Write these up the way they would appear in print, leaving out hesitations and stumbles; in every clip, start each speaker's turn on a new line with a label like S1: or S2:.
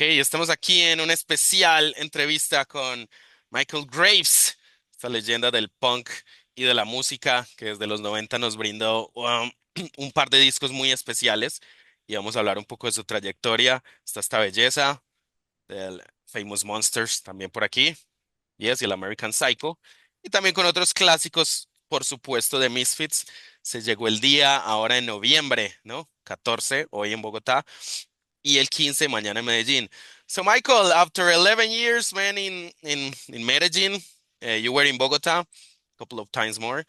S1: Ok, estamos aquí en una especial entrevista con Michael Graves, esta leyenda del punk y de la música que desde los 90 nos brindó un par de discos muy especiales y vamos a hablar un poco de su trayectoria. Está esta belleza del Famous Monsters también por aquí, Yes, y el American Psycho, y también con otros clásicos, por supuesto, de Misfits. Se llegó el día ahora en noviembre, ¿no? 14, hoy en Bogotá y el 15 mañana en Medellín. So Michael, after 11 years, man, in Medellín, you were in Bogota a couple of times more.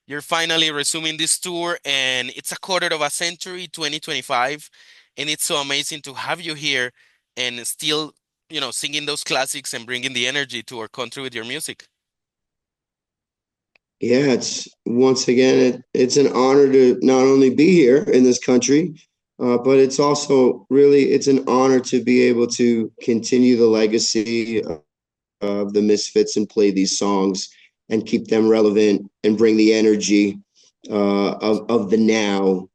S1: You're finally resuming this tour, and it's a quarter of a century, 2025, and it's so amazing to have you here and still, singing those classics and bringing the energy to our country with your music.
S2: Yeah, it's once again, it's an honor to not only be here in this country, but it's also really it's an honor to be able to continue the legacy of the Misfits and play these songs and keep them relevant and bring the energy of the now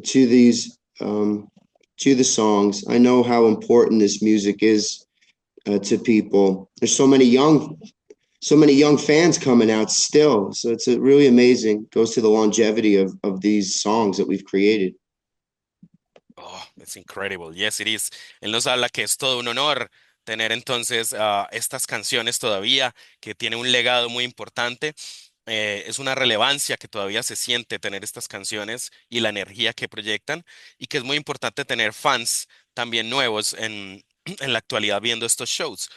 S2: to these to the songs. I know how important this music is to people. There's so many young fans coming out still. So it's really amazing. Goes to the longevity of these songs that we've created.
S1: Oh, it's incredible. Yes, it is. Él nos habla que es todo un honor tener entonces estas canciones todavía, que tiene un legado muy importante. Es una relevancia que todavía se siente tener estas canciones y la energía que proyectan, y que es muy importante tener fans también nuevos en la actualidad viendo estos shows.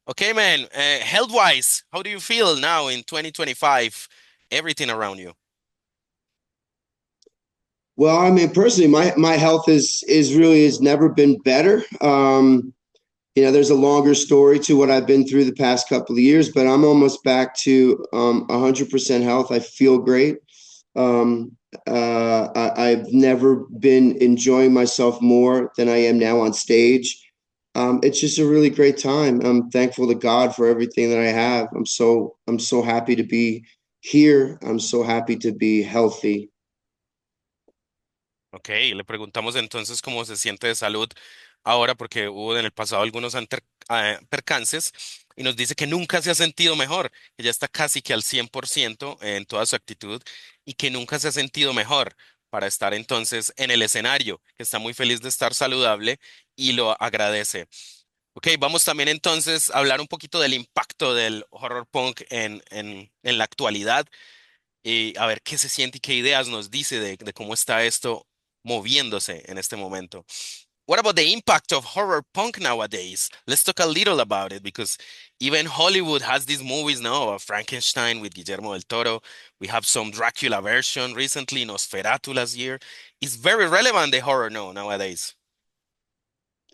S1: Okay, man, health-wise, how do you feel now in 2025? Everything around you.
S2: Well, I mean, personally, my health is really has never been better. There's a longer story to what I've been through the past couple of years, but I'm almost back to 100% health. I feel great. I've never been enjoying myself more than I am now on stage. It's just a really great time. I'm thankful to God for everything that I have. I'm so happy to be here. I'm so happy to be healthy.
S1: Ok, le preguntamos entonces cómo se siente de salud ahora, porque hubo en el pasado algunos percances, y nos dice que nunca se ha sentido mejor, que ya está casi que al 100% en toda su actitud y que nunca se ha sentido mejor para estar entonces en el escenario, que está muy feliz de estar saludable y lo agradece. Ok, vamos también entonces a hablar un poquito del impacto del horror punk en la actualidad y a ver qué se siente y qué ideas nos dice de cómo está esto moviéndose en este momento. What about the impact of horror punk nowadays? Let's talk a little about it because even Hollywood has these movies now of Frankenstein with Guillermo del Toro. We have some Dracula version recently, Nosferatu last year. It's very relevant, the horror now nowadays.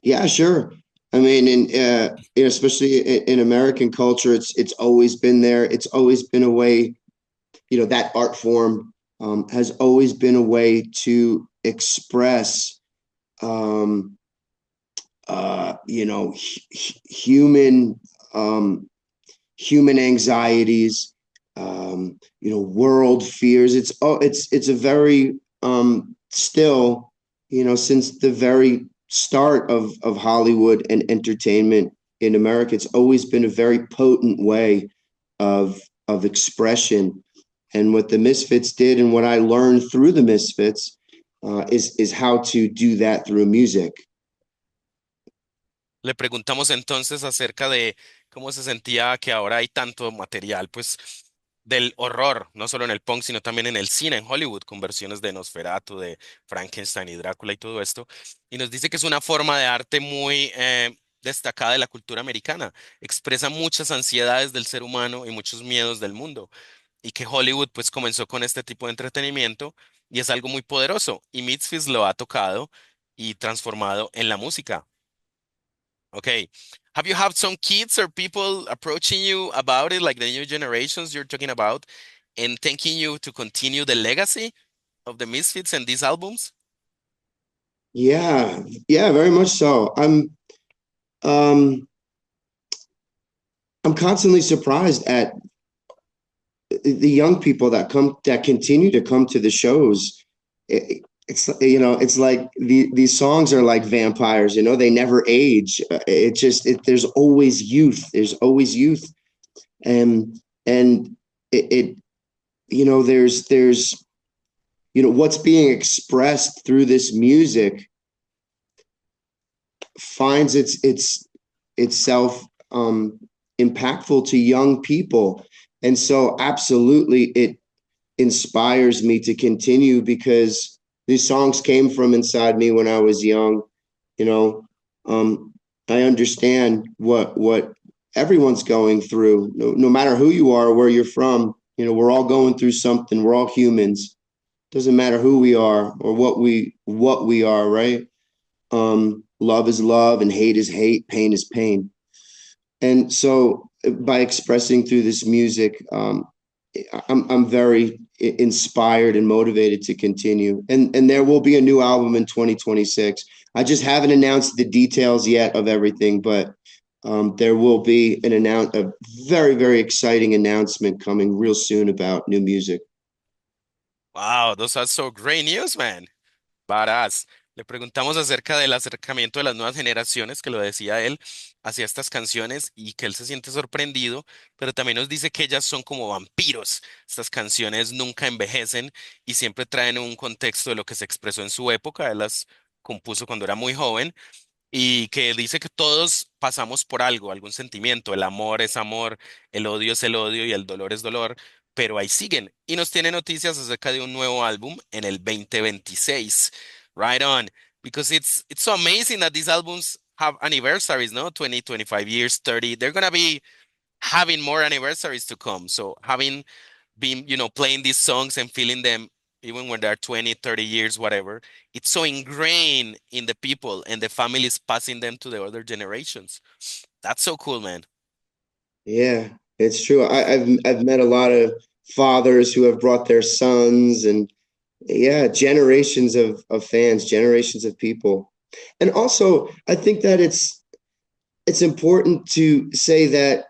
S2: Yeah, sure. I mean, especially in American culture, it's always been there. It's always been a way. That art form has always been a way to express, um, human human anxieties, world fears. It's a very still, since the very start of Hollywood and entertainment in America, it's always been a very potent way of expression. And what the Misfits did, and what I learned through the Misfits, is how to do that through music.
S1: Le preguntamos entonces acerca de cómo se sentía que ahora hay tanto material, pues, del horror, no solo en el punk, sino también en el cine, en Hollywood, con versiones de Nosferatu, de Frankenstein y Drácula y todo esto. Y nos dice que es una forma de arte muy destacada de la cultura americana. Expresa muchas ansiedades del ser humano y muchos miedos del mundo. Y que Hollywood, pues, comenzó con este tipo de entretenimiento y es algo muy poderoso. Y Misfits lo ha tocado y transformado en la música. Okay. Have you had some kids or people approaching you about it, like the new generations you're talking about, and thanking you to continue the legacy of the Misfits and these albums?
S2: Yeah, yeah, very much so. Um I'm constantly surprised at the young people that continue to come to the shows. it's it's like these songs are like vampires, they never age. There's always youth. There's always youth. And it there's what's being expressed through this music finds itself impactful to young people. And so absolutely it inspires me to continue, because these songs came from inside me when I was young. you know I understand what everyone's going through, no matter who you are or where you're from. We're all going through something. We're all humans. Doesn't matter who we are or what we are, right? Love is love and hate is hate, pain is pain. And so by expressing through this music, I'm very inspired and motivated to continue. And there will be a new album in 2026. I just haven't announced the details yet of everything, but there will be a very, very exciting announcement coming real soon about new music.
S1: Wow, those are so great news, man. Badass. Le preguntamos acerca del acercamiento de las nuevas generaciones, que lo decía él, hacia estas canciones y que él se siente sorprendido, pero también nos dice que ellas son como vampiros. Estas canciones nunca envejecen y siempre traen un contexto de lo que se expresó en su época. Él las compuso cuando era muy joven y que dice que todos pasamos por algo, algún sentimiento. El amor es amor, el odio es el odio y el dolor es dolor, pero ahí siguen. Y nos tiene noticias acerca de un nuevo álbum en el 2026. Right on. Because it's so amazing that these albums have anniversaries, no? 20, 25 years, 30. They're gonna be having more anniversaries to come. So having been, playing these songs and feeling them even when they're 20, 30 years, whatever, it's so ingrained in the people and the families passing them to the other generations. That's so cool, man.
S2: Yeah, it's true. I've met a lot of fathers who have brought their sons, and yeah, generations of fans, generations of people. And also, I think that it's important to say that,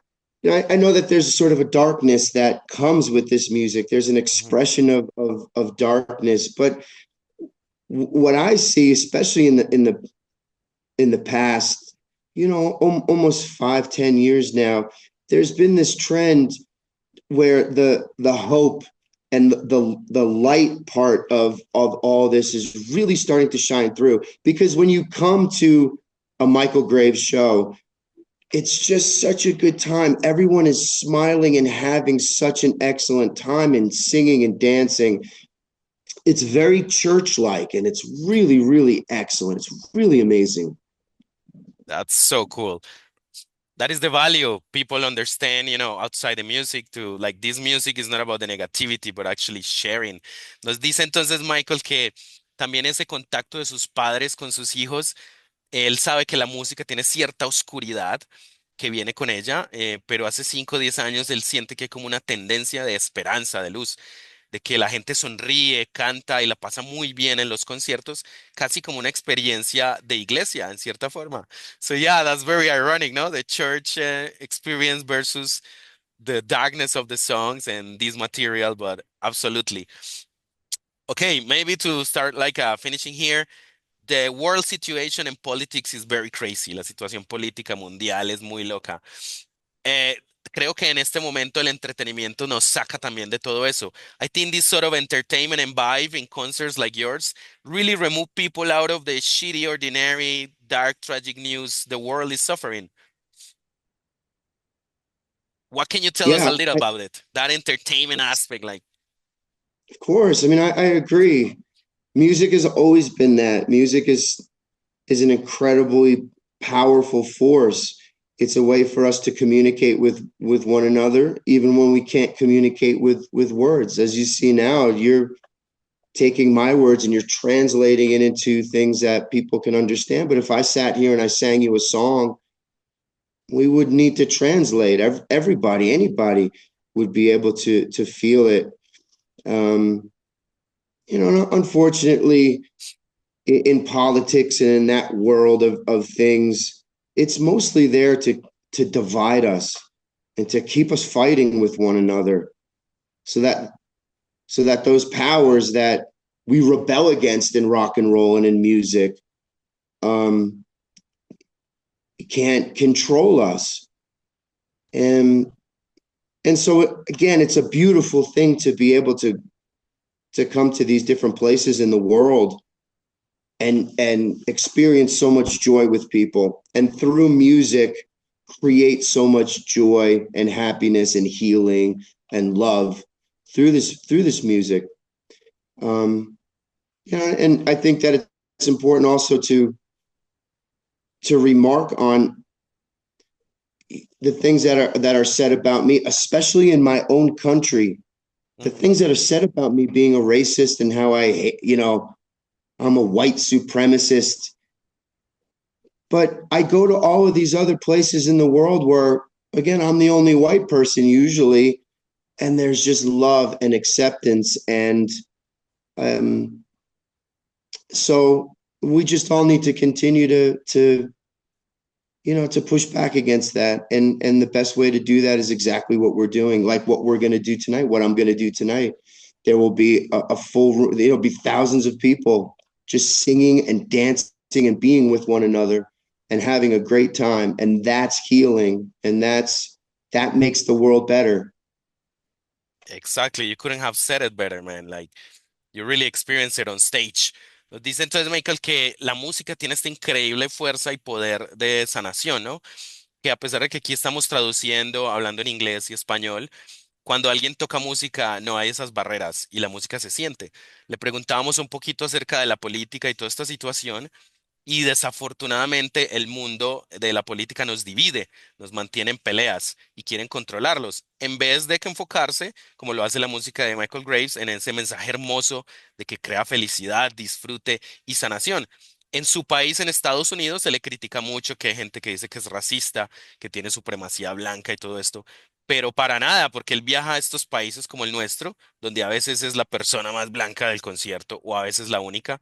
S2: I know that there's sort of a darkness that comes with this music. There's an
S1: Mhm.
S2: expression of darkness, but what I see, especially in the past, almost 5, 10 years now, there's been this trend where the hope and the light part of all this is really starting to shine through. Because when you come to a Michael Graves show, it's just such a good time. Everyone is smiling and having such an excellent time and singing and dancing. It's very church-like, and it's really, really excellent. It's really amazing.
S1: That's so cool. That is the value people understand, outside the music to like this music is not about the negativity, but actually sharing. Nos dice entonces Michael que también ese contacto de sus padres con sus hijos, él sabe que la música tiene cierta oscuridad que viene con ella, pero hace 5 o 10 años él siente que hay como una tendencia de esperanza, de luz, de que la gente sonríe, canta y la pasa muy bien en los conciertos, casi como una experiencia de iglesia, en cierta forma. So yeah, that's very ironic, no? The church experience versus the darkness of the songs and this material, but absolutely. Okay, maybe to start like finishing here. The world situation and politics is very crazy. La situación política mundial es muy loca. Eh, Creo que en este momento el entretenimiento nos saca también de todo eso. I think this sort of entertainment and vibe in concerts like yours really remove people out of the shitty, ordinary, dark, tragic news the world is suffering. What can you tell us a
S2: Yeah,
S1: little about it? That entertainment aspect, like,
S2: of course. I mean, I agree. Music has always been that. Music is an incredibly powerful force. It's a way for us to communicate with one another, even when we can't communicate with words. As you see now, you're taking my words and you're translating it into things that people can understand. But if I sat here and I sang you a song, we would need to translate. Everybody, anybody would be able to feel it. Um, Unfortunately, in politics and in that world of things, it's mostly there to divide us and to keep us fighting with one another, so that those powers that we rebel against in rock and roll and in music. Um, it can't control us. And and so again, it's a beautiful thing to be able to come to these different places in the world and experience so much joy with people, and through music create so much joy and happiness and healing and love through this music. um and I think that it's important also to remark on the things that are said about me, especially in my own country. The
S1: Mhm.
S2: things that are said about me being a racist and how I'm a white supremacist. But I go to all of these other places in the world where, again, I'm the only white person usually, and there's just love and acceptance. And um, so we just all need to continue to push back against that. And the best way to do that is exactly what we're doing, like what we're going to do tonight, what I'm going to do tonight. There will be a full room, there'll be thousands of people just singing and dancing and being with one another and having a great time. And that's healing. And that makes the world better.
S1: Exactly. You couldn't have said it better, man. Like, you really experience it on stage. Nos dice entonces Michael que la música tiene esta increíble fuerza y poder de sanación, ¿no? Que a pesar de que aquí estamos traduciendo, hablando en inglés y español, cuando alguien toca música no hay esas barreras y la música se siente. Le preguntábamos un poquito acerca de la política y toda esta situación. Y desafortunadamente el mundo de la política nos divide, nos mantiene en peleas y quieren controlarlos, en vez de que enfocarse, como lo hace la música de Michael Graves, en ese mensaje hermoso de que crea felicidad, disfrute y sanación. En su país, en Estados Unidos, se le critica mucho que hay gente que dice que es racista, que tiene supremacía blanca y todo esto, pero para nada, porque él viaja a estos países como el nuestro, donde a veces es la persona más blanca del concierto o a veces la única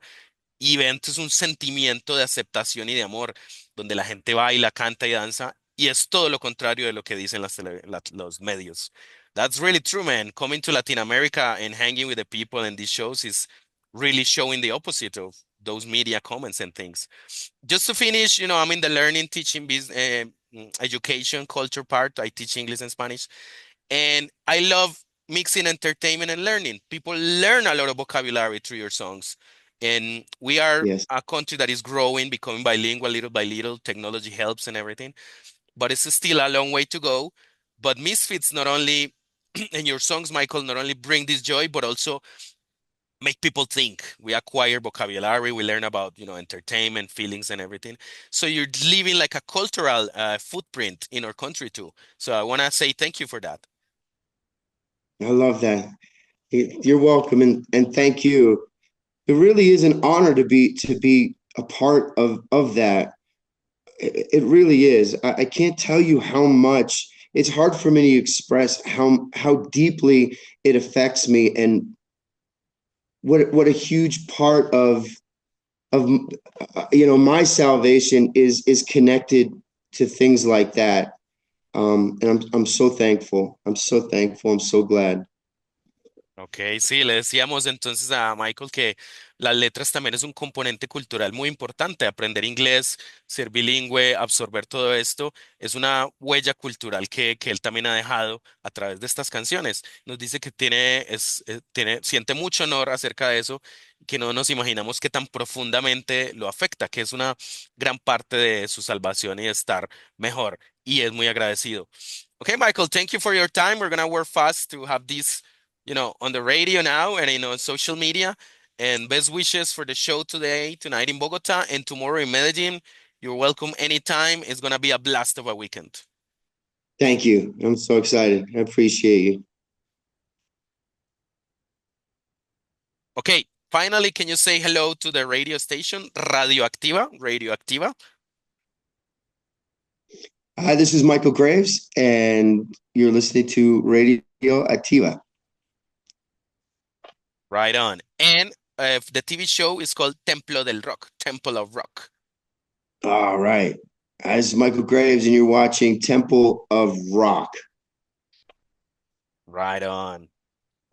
S1: y Event es un sentimiento de aceptación y de amor, donde la gente baila, canta y danza, y es todo lo contrario de lo que dicen los medios. That's really true, man. Coming to Latin America and hanging with the people in these shows is really showing the opposite of those media comments and things. Just to finish, I'm in the learning, teaching, education, culture part. I teach English and Spanish. And I love mixing entertainment and learning. People learn a lot of vocabulary through your songs. And we are
S2: Yes,
S1: a country that is growing, becoming bilingual little by little. Technology helps and everything, but it's still a long way to go. But Misfits not only, and your songs, Michael, not only bring this joy, but also make people think. We acquire vocabulary, we learn about, entertainment, feelings, and everything. So you're leaving like a cultural footprint in our country too. So I want to say thank you for that.
S2: I love that. You're welcome, and thank you. It really is an honor to be a part of that. It really is. I can't tell you how much. It's hard for me to express how deeply it affects me, and what a huge part of my salvation is connected to things like that. And I'm so thankful. I'm so thankful. I'm so glad.
S1: Ok, sí, le decíamos entonces a Michael que las letras también es un componente cultural muy importante. Aprender inglés, ser bilingüe, absorber todo esto, es una huella cultural que él también ha dejado a través de estas canciones. Nos dice que siente mucho honor acerca de eso, que no nos imaginamos que tan profundamente lo afecta, que es una gran parte de su salvación y de estar mejor. Y es muy agradecido. Okay, Michael, thank you for your time. We're gonna work fast to have this on the radio now and on social media. And best wishes for the show tonight in Bogota, and tomorrow in Medellin. You're welcome anytime. It's gonna be a blast of a weekend.
S2: Thank you. I'm so excited. I appreciate you.
S1: Okay, finally, can you say hello to the radio station, Radioactiva? Radioactiva.
S2: Hi, this is Michael Graves, and you're listening to Radio Activa.
S1: Right on. And the TV show is called Templo del Rock, Temple of Rock.
S2: All right. This is Michael Graves, and you're watching Temple of Rock.
S1: Right on.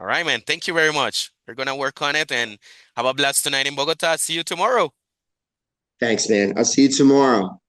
S1: All right, man. Thank you very much. We're gonna work on it and have a blast tonight in Bogota. See you tomorrow.
S2: Thanks, man. I'll see you tomorrow.